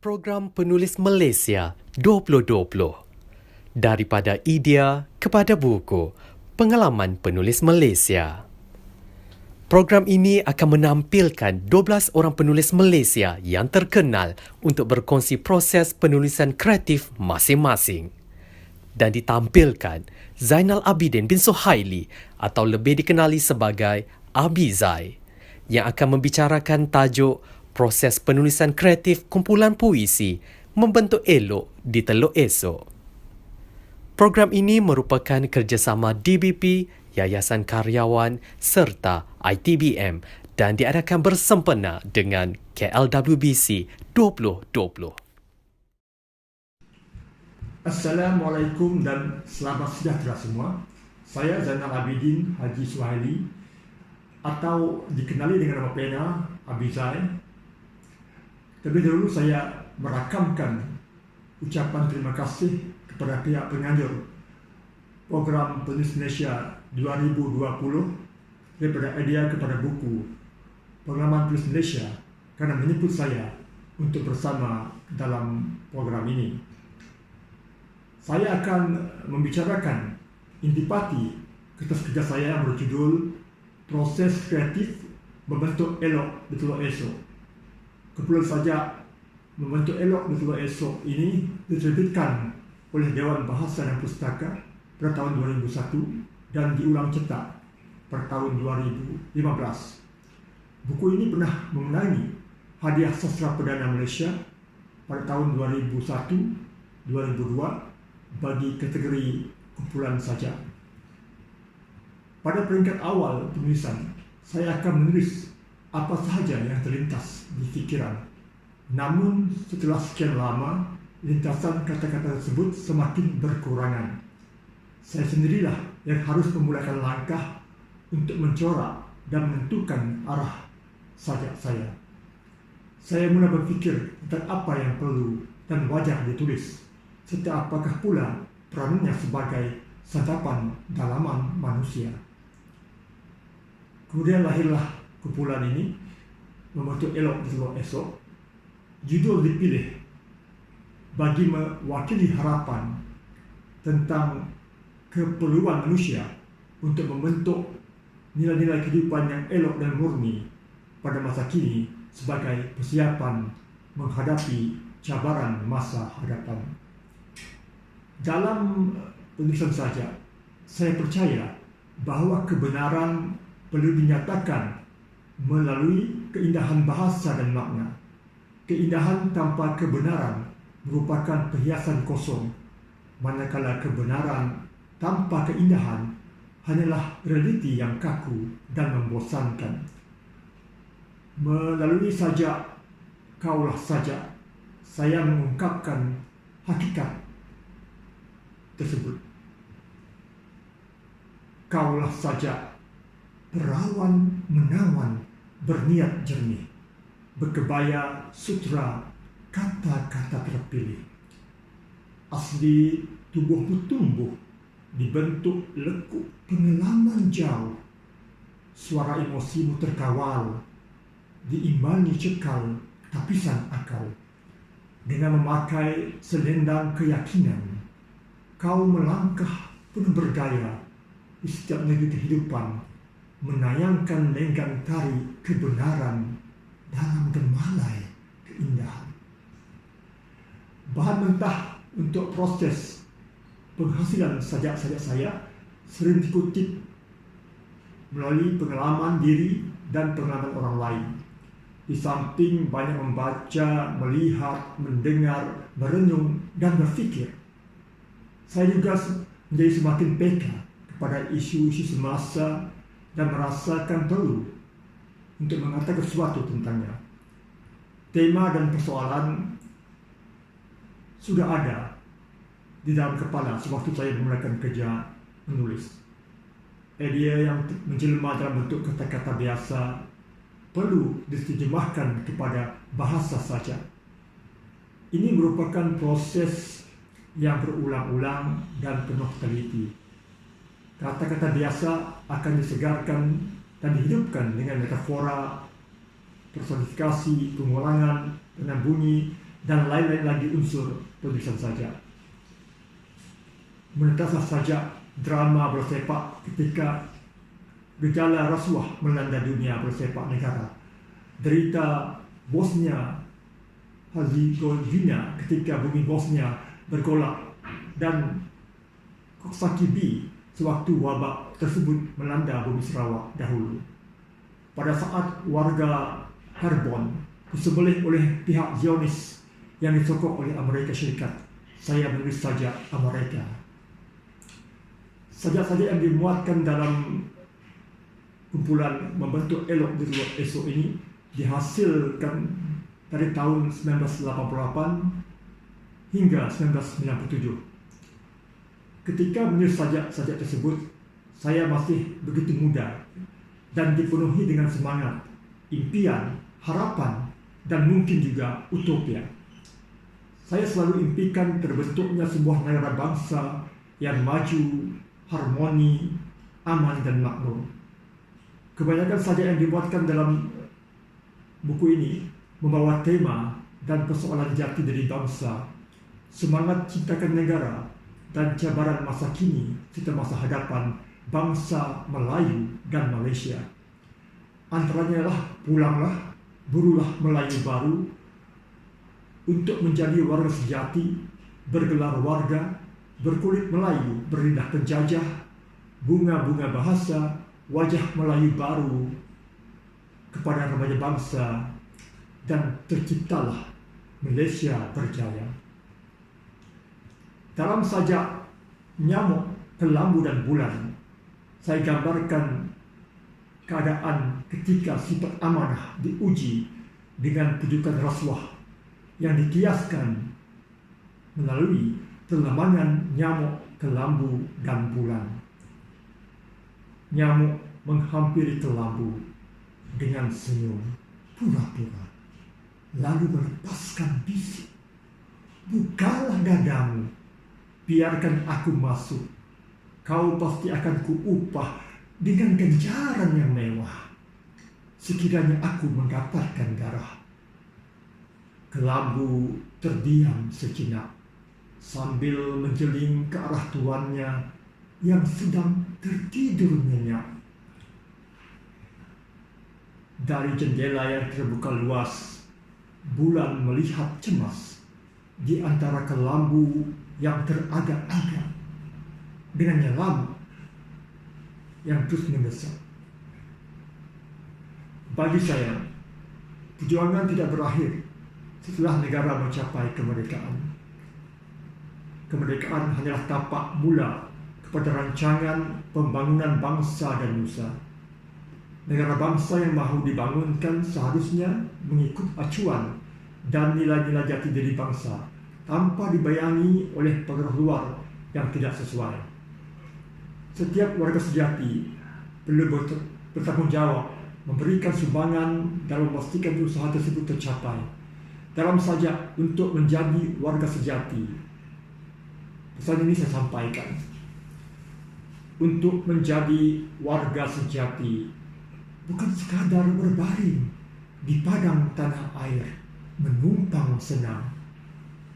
Program Penulis Malaysia 2020. Daripada idea kepada buku, pengalaman penulis Malaysia. Program ini akan menampilkan 12 orang penulis Malaysia yang terkenal untuk berkongsi proses penulisan kreatif masing-masing. Dan ditampilkan Zainal Abidin bin Suhaili atau lebih dikenali sebagai Abi Zai yang akan membicarakan tajuk proses penulisan kreatif kumpulan puisi membentuk elok di Teluk Esok. Program ini merupakan kerjasama DBP, Yayasan Karyawan serta ITBM dan diadakan bersempena dengan KLWBC 2020. Assalamualaikum dan selamat sejahtera semua. Saya Zainal Abidin Haji Suhaili atau dikenali dengan nama pena Abi Zai. Terlebih dahulu saya merakamkan ucapan terima kasih kepada pihak penganjur Program Penulis Malaysia 2020 daripada idea kepada buku Pengalaman Penulis Malaysia kerana menyebut saya untuk bersama dalam program ini. Saya akan membicarakan intipati kerja saya yang berjudul Proses Kreatif Membentuk Elok di Teluk Esok. Kumpulan sajak Membentuk Elok di Teluk Esok ini diterbitkan oleh Dewan Bahasa dan Pustaka pada tahun 2001 dan diulang cetak pada tahun 2015. Buku ini pernah memenangi Hadiah Sastra Perdana Malaysia pada tahun 2001-2002 bagi kategori kumpulan sajak. Pada peringkat awal penulisan, saya akan menulis apa sahaja yang terlintas di fikiran. Namun setelah sekian lama, lintasan kata-kata tersebut semakin berkurangan. Saya sendirilah yang harus memulakan langkah untuk mencorak dan menentukan arah sajak saya. Saya mula berfikir tentang apa yang perlu dan wajar ditulis, serta apakah pula peranannya sebagai santapan dalaman manusia. Kemudian lahirlah kumpulan ini, Membentuk Elok di Teluk Esok. Judul dipilih bagi mewakili harapan tentang keperluan manusia untuk membentuk nilai-nilai kehidupan yang elok dan murni pada masa kini sebagai persiapan menghadapi cabaran masa hadapan. Dalam penulisan saja, saya percaya bahawa kebenaran perlu dinyatakan melalui keindahan bahasa dan makna. Keindahan tanpa kebenaran merupakan perhiasan kosong, manakala kebenaran tanpa keindahan hanyalah realiti yang kaku dan membosankan. Melalui sajak Kaulah Sajak, saya mengungkapkan hakikat tersebut. Kaulah sajak, perawan menawan berniat jernih, berkebaya sutra kata-kata terpilih. Asli tubuhmu tumbuh, dibentuk lekuk pengalaman jauh. Suara emosimu terkawal, diimbangi cekal tapisan akal. Dengan memakai selendang keyakinan, kau melangkah penuh berdaya di setiap negeri kehidupan, menayangkan lenggang tari kebenaran dalam gemalai keindahan. Bahan mentah untuk proses penghasilan sajak-sajak saya sering dikutip melalui pengalaman diri dan pengalaman orang lain. Di samping banyak membaca, melihat, mendengar, merenung, dan berfikir, saya juga menjadi semakin peka kepada isu-isu semasa dan merasakan perlu untuk mengatakan sesuatu tentangnya. Tema dan persoalan sudah ada di dalam kepala sewaktu saya memulakan kerja menulis. Idea yang menjelma dalam bentuk kata-kata biasa perlu diterjemahkan kepada bahasa saja. Ini merupakan proses yang berulang-ulang dan penuh teliti. Kata-kata biasa akan disegarkan dan dihidupkan dengan metafora, personifikasi, pengulangan, penambunyi, dan lain-lain lagi unsur tulisan sajak. Menetapkan sajak drama bersepak ketika gejala rasuah melanda dunia bersepak negara. Derita Bosnia Herzegovina ketika bumi Bosnia bergolak, dan Koksaki sewaktu wabak tersebut melanda bumi Sarawak dahulu. Pada saat warga Herborn disembelih oleh pihak Zionis yang disokong oleh Amerika Syarikat, saya menulis sajak Amerika. Sajak-sajak yang dimuatkan dalam kumpulan membentuk elok di luar esok ini dihasilkan dari tahun 1988 hingga 1997. Ketika menulis sajak-sajak tersebut, saya masih begitu muda dan dipenuhi dengan semangat, impian, harapan, dan mungkin juga utopia. Saya selalu impikan terbentuknya sebuah negara bangsa yang maju, harmoni, aman, dan makmur. Kebanyakan sajak yang dibuatkan dalam buku ini membawa tema dan persoalan jati diri bangsa, semangat ciptakan negara, dan cabaran masa kini serta masa hadapan bangsa Melayu dan Malaysia. Antaranya lah pulanglah, burulah Melayu baru, untuk menjadi warga sejati, bergelar warga, berkulit Melayu, berlidah penjajah, bunga-bunga bahasa, wajah Melayu baru kepada remaja bangsa, dan terciptalah Malaysia berjaya. Dalam sajak Nyamuk, Kelambu, dan Bulan, saya gambarkan keadaan ketika sifat amanah diuji dengan tujukan rasuah yang dikiaskan melalui perlawanan nyamuk, kelambu, dan bulan. Nyamuk menghampiri kelambu dengan senyum pura-pura, lalu melepaskan bisik, "Bukalah dadamu, biarkan aku masuk. Kau pasti akan kuupah dengan ganjaran yang mewah, sekiranya aku mendapatkan darah." Kelambu terdiam sejenak sambil menjeling ke arah tuannya yang sedang tertidur nyenyak. Dari jendela yang terbuka luas, bulan melihat cemas di antara kelambu yang teragak-agak dengan nyelam yang terus mendesak. Bagi saya, perjuangan tidak berakhir setelah negara mencapai kemerdekaan. Kemerdekaan hanyalah tapak mula kepada rancangan pembangunan bangsa dan nusa. Negara bangsa yang mahu dibangunkan seharusnya mengikut acuan dan nilai-nilai jati diri bangsa tanpa dibayangi oleh pengaruh luar yang tidak sesuai. Setiap warga sejati perlu bertanggung jawab memberikan sumbangan dalam memastikan usaha tersebut tercapai. Dalam sajak untuk menjadi warga sejati, pesan ini saya sampaikan. Untuk menjadi warga sejati bukan sekadar berbaring di padang tanah air menumpang senang,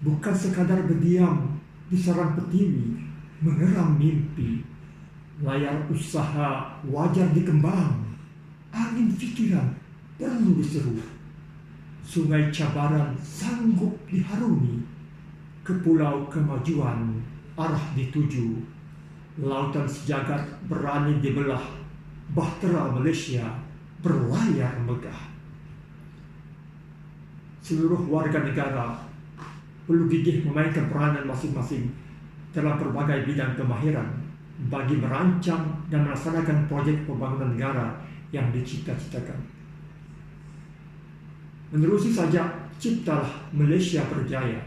bukan sekadar berdiam di sarang pertiwi mengeram mimpi. Layar usaha wajar dikembang, angin pikiran perlu diseru, sungai cabaran sanggup diharungi, ke pulau kemajuan arah dituju, lautan sejagat berani dibelah, bahtera Malaysia berlayar megah. Seluruh warga negara perlu gigih memainkan peranan masing-masing dalam berbagai bidang kemahiran bagi merancang dan melaksanakan proyek pembangunan negara yang dicita-citakan. Menerusi sajak Ciptalah Malaysia Berjaya,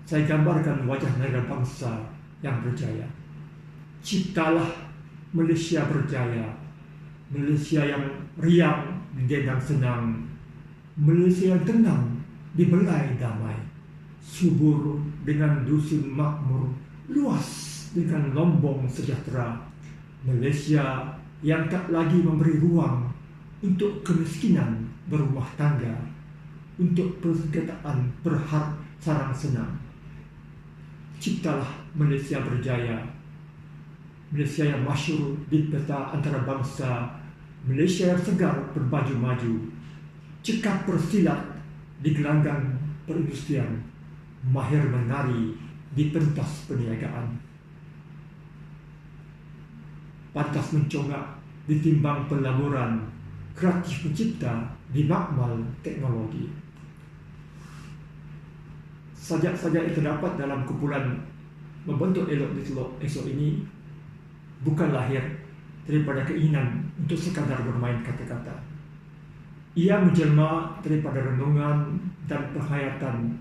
saya gambarkan wajah negara bangsa yang berjaya. Ciptalah Malaysia berjaya, Malaysia yang riang didendang senang, Malaysia yang tenang dibelai damai, subur dengan dusun makmur, luas dengan lombong sejahtera, Malaysia yang tak lagi memberi ruang untuk kemiskinan berumah tangga, untuk persengketaan sarang senang. Ciptalah Malaysia berjaya, Malaysia yang masyhur di peta antarabangsa, Malaysia yang segar berbaju maju, cekap bersilat di gelanggang perindustrian, mahir menari di pentas perniagaan, pantas mencongak di timbang pelaburan, kreatif mencipta di makmal teknologi. Sajak-sajak yang terdapat dalam kumpulan membentuk elok di teluk esok ini bukan lahir daripada keinginan untuk sekadar bermain kata-kata. Ia menjelma daripada renungan dan penghayatan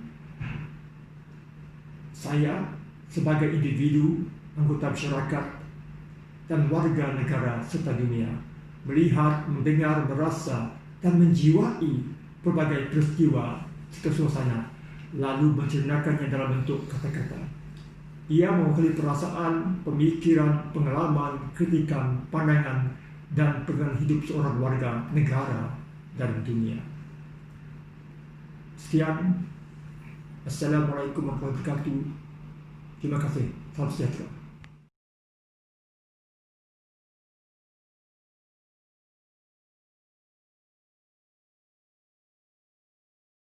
saya sebagai individu, anggota masyarakat dan warga negara serta dunia, melihat, mendengar, merasa dan menjiwai berbagai peristiwa serta suasana, lalu mencernakannya dalam bentuk kata-kata. Ia mewakili perasaan, pemikiran, pengalaman, kritikan, pandangan dan pegangan hidup seorang warga negara dan dunia. Sekian. Assalamualaikum warahmatullahi wabarakatuh. Terima kasih. Salam sejahtera.